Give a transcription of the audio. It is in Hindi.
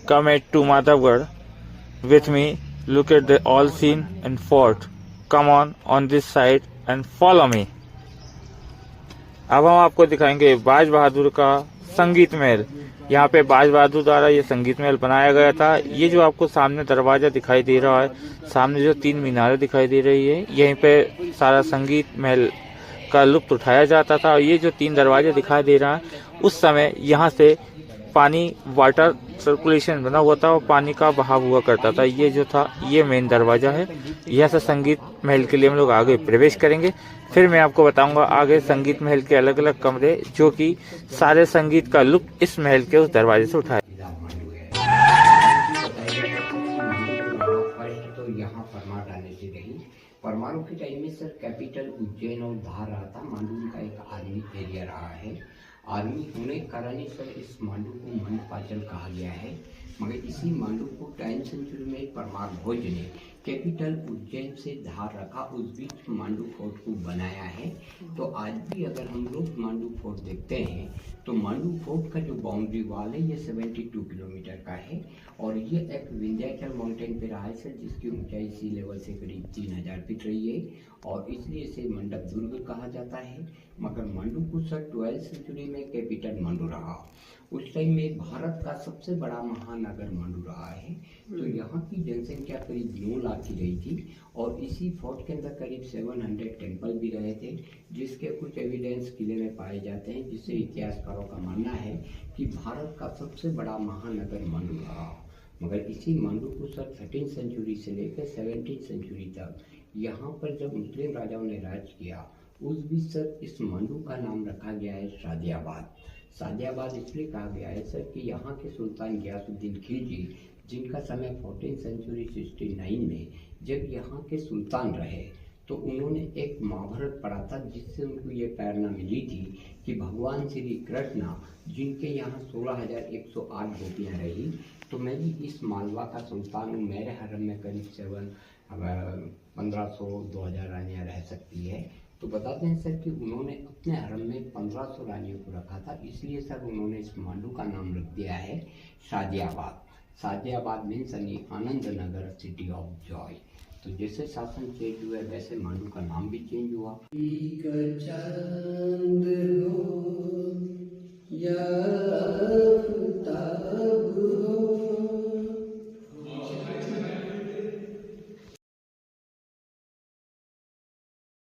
Come at to Madhavgarh with me. Look at the all scene and fort. Come on this side and follow me. अब हम आपको दिखाएंगे बाज बहादुर का संगीत महल। यहाँ पे बाज बहादुर द्वारा ये संगीत महल बनाया गया था। ये जो आपको सामने दरवाजा दिखाई दे रहा है, सामने जो 3 मीनारें दिखाई दे रही है, यहीं पे सारा संगीत महल का लुत्फ उठाया जाता था। और ये जो 3 दरवाजे दिखाई दे रहा है, उस समय यहाँ से पानी वाटर सर्कुलेशन बना हुआ था और पानी का बहाव हुआ करता था। ये जो था ये मेन दरवाजा है। यह से संगीत महल के लिए हम लोग आगे प्रवेश करेंगे। फिर मैं आपको बताऊंगा आगे संगीत महल के अलग अलग कमरे, जो कि सारे संगीत का लुत्फ इस महल के उस दरवाजे से उठाए। तो यहाँ परमार आने से रही। परमारों के टाइम में सर कैपिटल उज्जैन और धार रहा था। मांडू का एक आर्मी एरिया रहा है। आर्मी होने के कारण सर इस मांडू को मंडपाचल कहा गया है। मगर इसी मांडू को 10th सेंचुरी में परमार भोज ने कैपिटल उज्जैन से धार रखा, उस बीच मांडू फोर्ट को बनाया है। तो आज भी अगर हम लोग मांडू फोर्ट देखते हैं तो मांडू फोर्ट का जो बाउंड्री वॉल है ये 72 किलोमीटर का है। और ये एक विंध्याचल माउंटेन पे रहा है सर, जिसकी ऊंचाई सी लेवल से करीब 3000 फीट रही है और इसलिए इसे मंडप दुर्ग कहा जाता है। मगर मांडू को सर 12th सेंचुरी में कैपिटल मांडू रहा। उस टाइम में भारत का सबसे बड़ा महानगर मांडू रहा है। तो यहाँ की जनसंख्या करीब 9 लाख की रही थी और इसी फोर्ट के अंदर करीब 700 टेम्पल भी रहे थे, जिसके कुछ एविडेंस किले में पाए जाते हैं, जिससे इतिहासकारों का मानना है कि भारत का सबसे बड़ा महानगर मांडू रहा। मगर इसी मांडू को सर 13th सेंचुरी से लेकर 17th सेंचुरी तक यहाँ पर जब मुस्लिम राजाओं ने राज किया, उस बीच सर इस मांडू का नाम रखा गया है शादियाबाद। शादियाबाद इसलिए कहा गया है सर कि यहाँ के सुल्तान गियासुद्दीन खिलजी, जिनका समय 14th सेंचुरी 69 में जब यहाँ के सुल्तान रहे, तो उन्होंने एक महाभारत पढ़ा था, जिससे उनको ये प्रेरणा मिली थी कि भगवान श्री कृष्ण जिनके यहाँ 16,108 गोपियाँ रही, तो मैं भी इस मालवा का सुल्तान हूँ, मेरे हरम में करीब 1500-2000 रानियाँ रह सकती है। तो बताते हैं सर कि उन्होंने अपने हरम में 1500 रानियों को रखा था, इसलिए सर उन्होंने इस मांडू का नाम रख दिया है Shadiyabad. Shadiyabad means Anand Nagar, city of Joy. तो जैसे शासन चेंज हुआ वैसे मांडू का नाम भी चेंज हुआ।